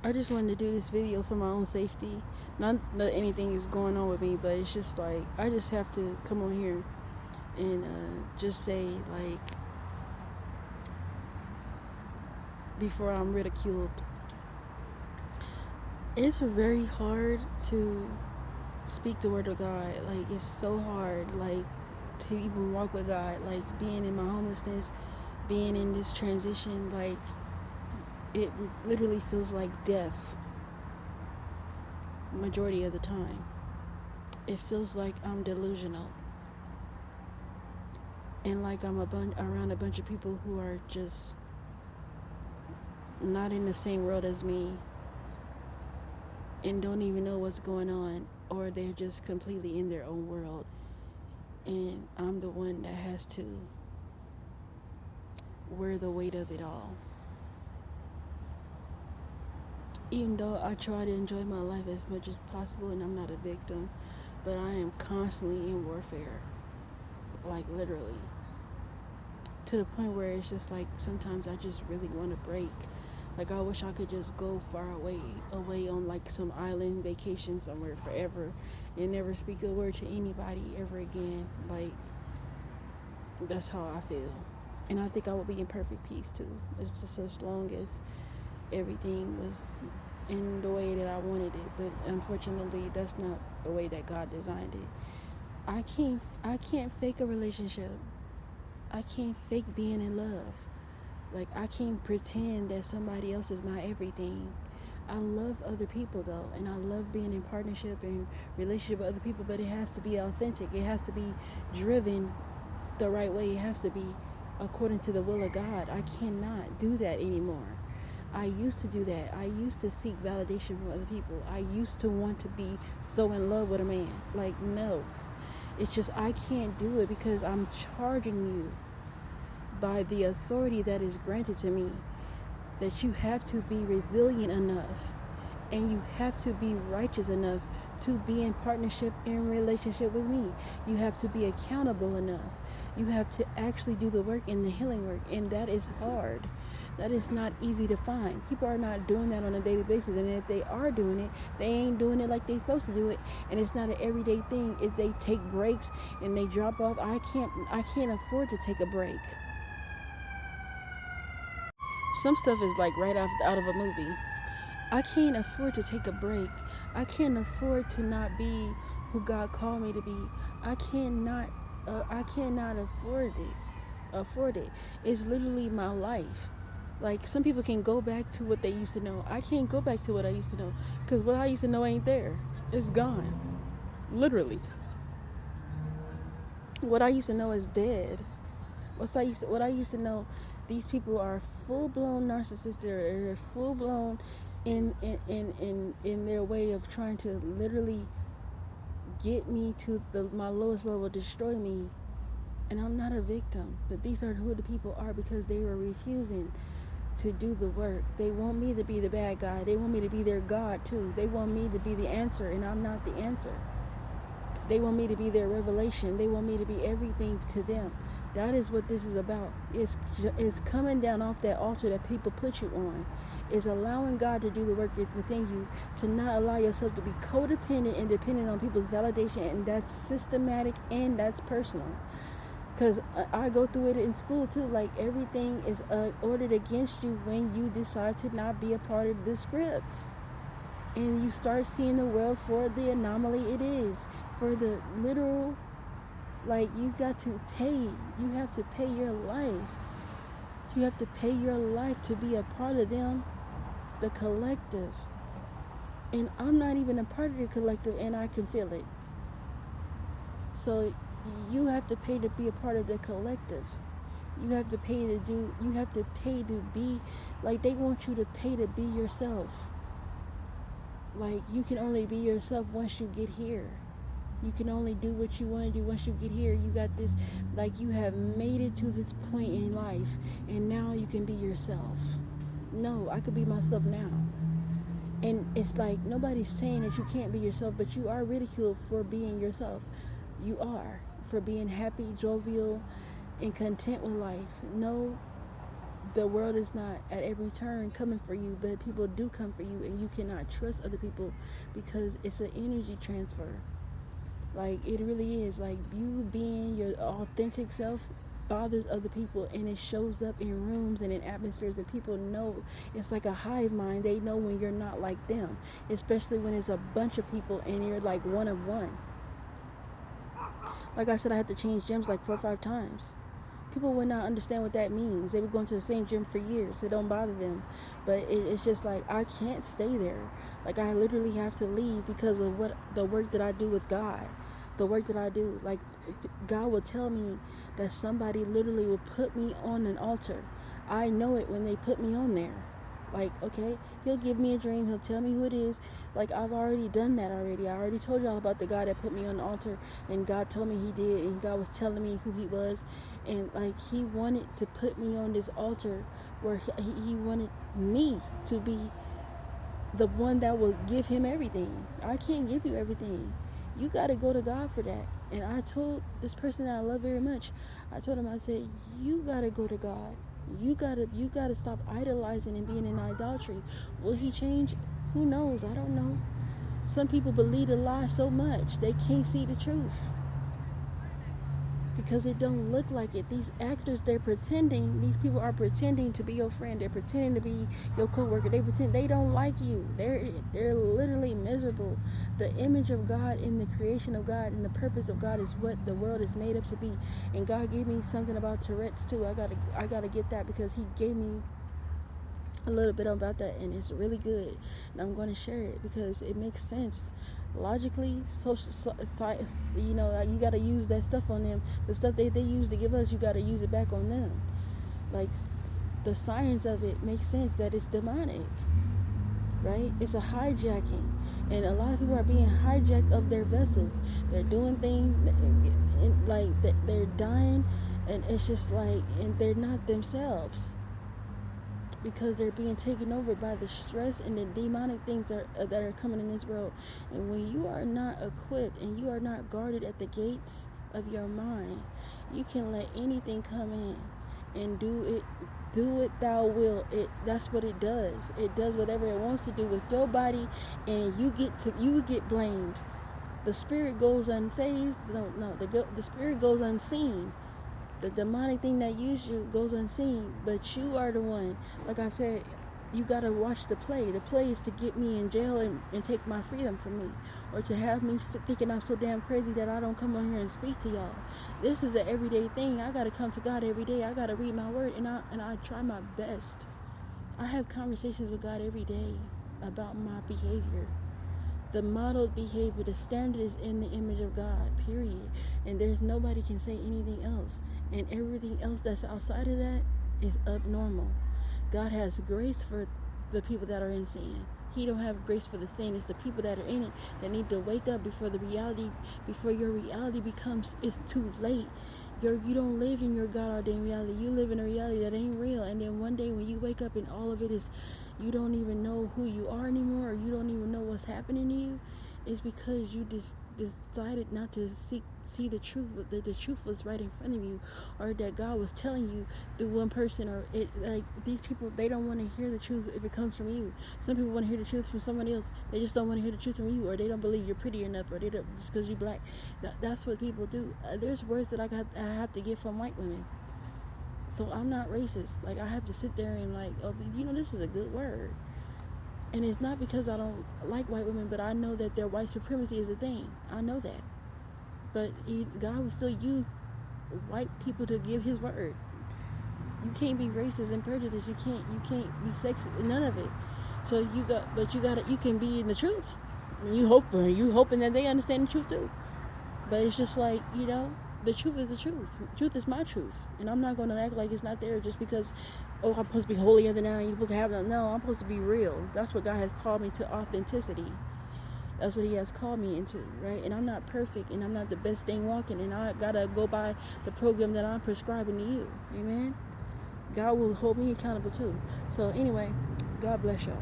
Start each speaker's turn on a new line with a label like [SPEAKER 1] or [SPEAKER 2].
[SPEAKER 1] I just wanted to do this video for my own safety. Not that anything is going on with me, but it's just like I just have to come on here and just say, like, before I'm ridiculed. It's very hard to speak the word of God. Like, it's so hard, like, to even walk with God. Like, being in my homelessness, being in this transition, like, it literally feels like death majority of the time. It feels like I'm delusional, and like I'm around a bunch of people who are just not in the same world as me and don't even know what's going on, or they're just completely in their own world, and I'm the one that has to wear the weight of it all. Even though I try to enjoy my life as much as possible and I'm not a victim, but I am constantly in warfare, like literally, to the point where it's just like sometimes I just really want to break. Like, I wish I could just go far away on like some island vacation somewhere forever and never speak a word to anybody ever again. Like, that's how I feel. And I think I would be in perfect peace too. It's just as long as everything was in the way that I wanted it. But unfortunately, that's not the way that God designed it. I can't fake a relationship. I can't fake being in love. Like, I can't pretend that somebody else is my everything. I love other people though, and I love being in partnership and relationship with other people, but it has to be authentic. It has to be driven the right way. It has to be according to the will of God. I cannot do that anymore. I used to do that. I used to seek validation from other people. I used to want to be so in love with a man. Like, no. It's just I can't do it because I'm charging you by the authority that is granted to me that you have to be resilient enough and you have to be righteous enough to be in partnership and relationship with me. You have to be accountable enough. You have to actually do the work and the healing work, and that is hard. That is not easy to find. People are not doing that on a daily basis, and if they are doing it, they ain't doing it like they supposed to do it, and it's not an everyday thing. If they take breaks and they drop off, I can't afford to take a break. Some stuff is like right out of a movie. I can't afford to take a break. I can't afford to not be who God called me to be. I cannot. I cannot afford it. Afford it. It's literally my life. Like, some people can go back to what they used to know. I can't go back to what I used to know because what I used to know ain't there. It's gone. Literally, what I used to know is dead. What I used to know, these people are full blown narcissists. They're full blown in their way of trying to literally get me to my lowest level, destroy me. And I'm not a victim, but these are who the people are because they were refusing to do the work. They want me to be the bad guy. They want me to be their God too. They want me to be the answer, and I'm not the answer. They want me to be their revelation. They want me to be everything to them. That is what this is about. It's coming down off that altar that people put you on. It's allowing God to do the work within you, to not allow yourself to be codependent and dependent on people's validation. And that's systematic and that's personal. Because I go through it in school too. Like, everything is ordered against you when you decide to not be a part of the script, and you start seeing the world for the anomaly it is, for the literal. Like, you got to pay. You have to pay your life. You have to pay your life to be a part of them, the collective. And I'm not even a part of the collective, and I can feel it. So you have to pay to be a part of the collective. You have to pay to do. You have to pay to be. Like, they want you to pay to be yourself. Like, you can only be yourself once you get here. You can only do what you want to do once you get here. You got this, like, you have made it to this point in life, and now you can be yourself. No, I could be myself now. And it's like, nobody's saying that you can't be yourself, but you are ridiculed for being yourself. You are. For being happy, jovial, and content with life. No, the world is not at every turn coming for you, but people do come for you, and you cannot trust other people because it's an energy transfer. Like, it really is. Like, you being your authentic self bothers other people, and it shows up in rooms and in atmospheres that people know. It's like a hive mind. They know when you're not like them, especially when it's a bunch of people and you're like one of one. Like I said, I had to change gyms like 4 or 5 times. People would not understand what that means. They were going to the same gym for years. It don't bother them. But it's just like, I can't stay there. Like, I literally have to leave because of what the work that I do with God. The work that I do. Like, God will tell me that somebody literally will put me on an altar. I know it when they put me on there. Like, okay, he'll give me a dream. He'll tell me who it is. Like, I've already done that already. I already told y'all about the guy that put me on the altar, and God told me he did, and God was telling me who he was. And like, he wanted to put me on this altar where he wanted me to be the one that will give him everything. I can't give you everything. You got to go to God for that. And I told this person that I love very much, I told him, I said, you got to go to God. You gotta stop idolizing and being in idolatry. Will he change? Who knows? I don't know. Some people believe the lie so much they can't see the truth because it don't look like it. These actors, they're pretending. These people are pretending to be your friend. They're pretending to be your coworker. They pretend they don't like you. They're literally miserable. The image of God and the creation of God and the purpose of God is what the world is made up to be. And God gave me something about Tourette's too. I gotta get that because He gave me a little bit about that, and it's really good, and I'm going to share it because it makes sense logically. You know, you got to use that stuff on them. The stuff they use to give us, you got to use it back on them. Like, the science of it makes sense that it's demonic, right? It's a hijacking, and a lot of people are being hijacked of their vessels. They're doing things and like they're dying, and it's just like, and they're not themselves because they're being taken over by the stress and the demonic things that are coming in this world. And when you are not equipped and you are not guarded at the gates of your mind, you can let anything come in and do it thou will. That's what it does. It does whatever it wants to do with your body, and you get blamed. The spirit goes unfazed. The spirit goes unseen. The demonic thing that used you goes unseen, but you are the one. Like I said, you got to watch the play. The play is to get me in jail and take my freedom from me, or to have me thinking I'm so damn crazy that I don't come on here and speak to y'all. This is an everyday thing. I got to come to God every day. I got to read my word, and I try my best. I have conversations with God every day about my behavior. The modeled behavior, the standard is in the image of God, period. And there's nobody can say anything else. And everything else that's outside of that is abnormal. God has grace for the people that are in sin. He don't have grace for the sin. It's the people that are in it that need to wake up before your reality becomes, it's too late. You don't live in your God ordained reality. You live in a reality that ain't real. And then one day when you wake up and all of it is, you don't even know who you are anymore, or you don't even know what's happening to you, it's because you decided not to see the truth. The truth was right in front of you, or that God was telling you through one person, or it, like, these people, they don't want to hear the truth if it comes from you. Some people want to hear the truth from somebody else. They just don't want to hear the truth from you, or they don't believe you're pretty enough, or they don't, just because you're black. That's what people do. There's words that I have to get from white women. So I'm not racist. Like, I have to sit there and like, oh, this is a good word. And it's not because I don't like white women, but I know that their white supremacy is a thing. I know that. But God will still use white people to give His word. You can't be racist and prejudiced. You can't be sexist. None of it. So you can be in the truth. You hoping that they understand the truth too. But it's just like, the truth is the truth. Truth is my truth. And I'm not going to act like it's not there just because, I'm supposed to be holier than thou and you're supposed to have that. No, I'm supposed to be real. That's what God has called me to, authenticity. That's what He has called me into, right? And I'm not perfect, and I'm not the best thing walking, and I got to go by the program that I'm prescribing to you. Amen? God will hold me accountable too. So anyway, God bless y'all.